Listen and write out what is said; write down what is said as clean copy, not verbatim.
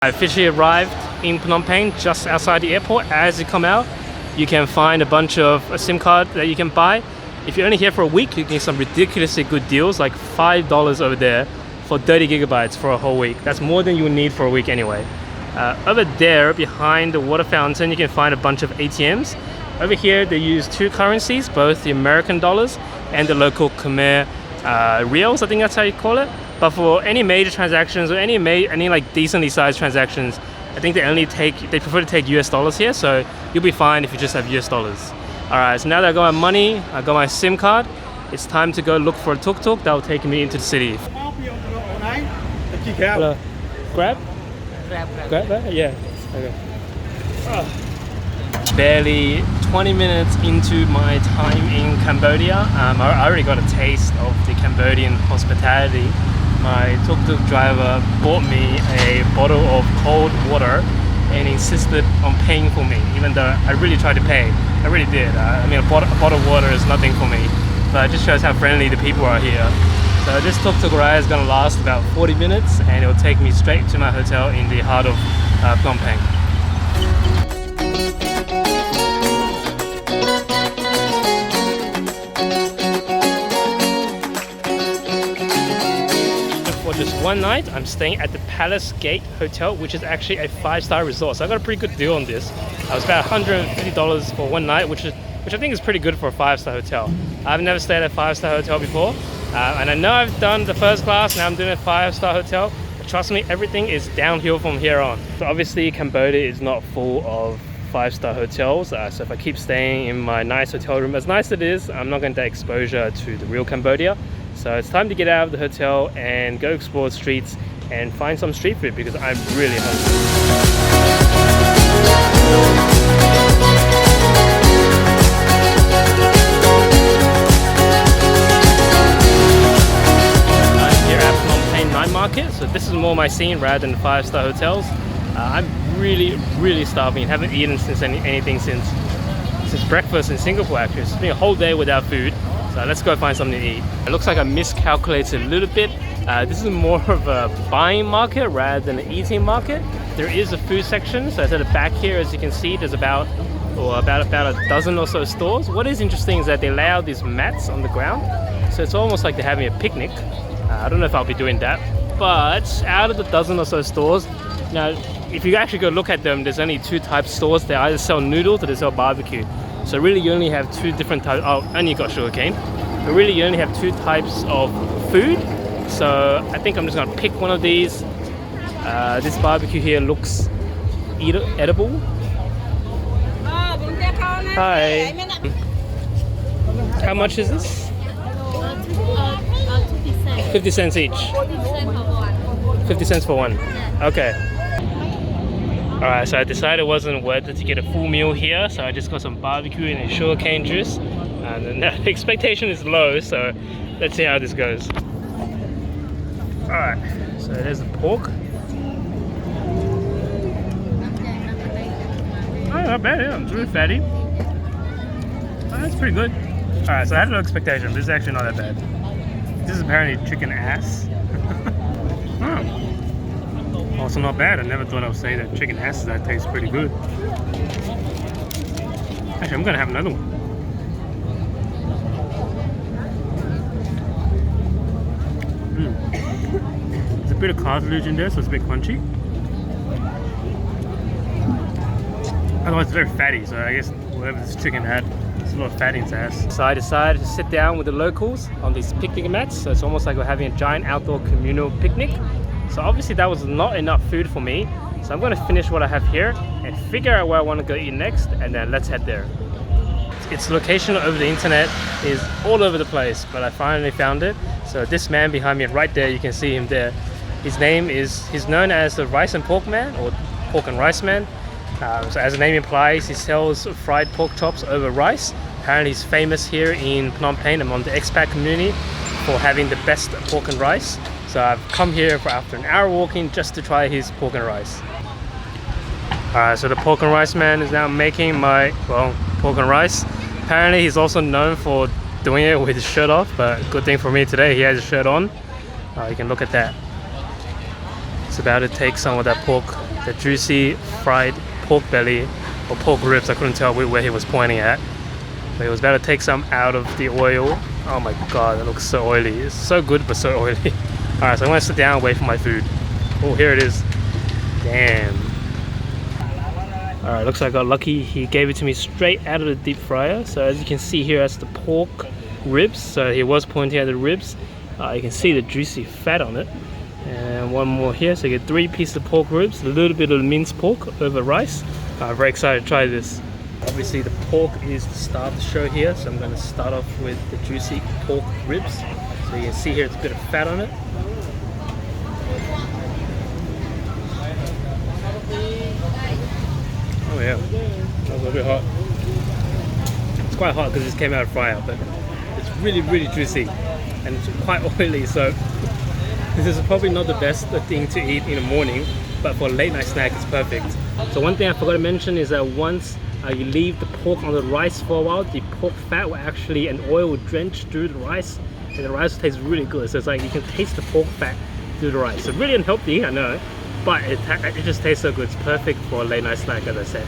I officially arrived in Phnom Penh just outside the airport. As you come out, you can find a bunch of SIM card that you can buy. If you're only here for a week, you can get some ridiculously good deals, like $5 over there for 30 gigabytes for a whole week. That's more than you would need for a week anyway. Over there, behind the water fountain, you can find a bunch of ATMs. Over here, they use two currencies, both the American dollars and the local Khmer reals, I think that's how you call it. But for any major transactions or any like decently sized transactions, I think they prefer to take US dollars here, so you'll be fine if you just have US dollars. Alright, so now that I got my money, I got my SIM card, it's time to go look for a tuk-tuk that will take me into the city. Hello. Grab? Grab that? Yeah. Okay. Barely 20 minutes into my time in Cambodia, I already got a taste of the Cambodian hospitality. My tuk-tuk driver bought me a bottle of cold water and insisted on paying for me, even though I really tried to pay. I really did. I mean, a bottle of water is nothing for me, but it just shows how friendly the people are here. So this tuk-tuk ride is going to last about 40 minutes and it will take me straight to my hotel in the heart of Phnom Penh. Just one night, I'm staying at the Palace Gate Hotel, which is actually a 5-star resort. So I got a pretty good deal on this. I was about $150 for one night, which I think is pretty good for a 5-star hotel. I've never stayed at a 5-star hotel before, and I know I've done the first class, now I'm doing a 5-star hotel. But trust me, everything is downhill from here on. So obviously, Cambodia is not full of 5-star hotels, so if I keep staying in my nice hotel room, as nice as it is, I'm not going to get exposure to the real Cambodia. So it's time to get out of the hotel and go explore the streets and find some street food because I'm really hungry. I'm here at Phnom Penh Night Market, so this is more my scene rather than 5-star hotels. I'm really starving. Haven't eaten since anything since breakfast in Singapore actually. It's been a whole day without food. So let's go find something to eat. It looks like I miscalculated a little bit. This is more of a buying market rather than an eating market. There is a food section, so at the back here, as you can see, there's about a dozen or so stores. What is interesting is that they lay out these mats on the ground, so it's almost like they're having a picnic. I don't know if I'll be doing that, but out of the dozen or so stores, now if you actually go look at them, there's only two types of stores. They either sell noodles or they sell barbecue. So really you only have two different types. Oh, and you got sugarcane. But really you only have two types of food. So I think I'm just gonna pick one of these. This barbecue here looks edible. Hi. How much is this? 50 cents each. 50 cents for one. Okay. Alright, so I decided it wasn't worth it to get a full meal here, so I just got some barbecue and a sugarcane juice. And the expectation is low, so let's see how this goes. Alright, so there's the pork. Oh, not bad, yeah, it's really fatty. Oh, that's pretty good. Alright, so I had no expectation, but this is actually not that bad. This is apparently chicken ass. Oh. Also not bad. I never thought I would say that chicken ass that tastes pretty good. Actually, I'm gonna have another one. There's a bit of cartilage in there, so it's a bit crunchy. Otherwise, it's very fatty, so I guess whatever this chicken had, it's a lot of fat in its ass. So I decided to sit down with the locals on these picnic mats, so it's almost like we're having a giant outdoor communal picnic. So obviously that was not enough food for me, so I'm going to finish what I have here and figure out where I want to go eat next, and then let's head there. Its location over the internet is all over the place, but I finally found it. So this man behind me right there, you can see him there. He's known as the Rice and Pork Man, or Pork and Rice Man. So as the name implies, he sells fried pork chops over rice. Apparently he's famous here in Phnom Penh among the expat community for having the best pork and rice. So I've come here for after an hour walking just to try his pork and rice. Alright, so the pork and rice man is now making my, pork and rice. Apparently he's also known for doing it with his shirt off, but good thing for me today, he has his shirt on. You can look at that. It's about to take some of that pork the juicy fried pork belly or pork ribs. I couldn't tell where he was pointing at. But he was about to take some out of the oil. Oh my god, that looks so oily. It's so good but so oily. Alright, so I'm gonna sit down and wait for my food. Oh, here it is. Damn. Alright, looks like I got lucky. He gave it to me straight out of the deep fryer. So as you can see here, that's the pork ribs. So he was pointing at the ribs. You can see the juicy fat on it. And one more here. So you get 3 pieces of pork ribs, a little bit of minced pork over rice. I'm very excited to try this. Obviously the pork is the star of the show here, so I'm going to start off with the juicy pork ribs. So you can see here it's a bit of fat on it. Oh yeah, that was a bit hot. It's quite hot because it just came out of fryer, but it's really juicy and it's quite oily, so this is probably not the best thing to eat in the morning, but for a late night snack it's perfect. So one thing I forgot to mention is that once you leave the pork on the rice for a while, the pork fat will actually, and oil will drench through the rice, and the rice tastes really good. So it's like you can taste the pork fat through the rice. So really unhealthy, I know, but it just tastes so good. It's perfect for a late night snack, as I said.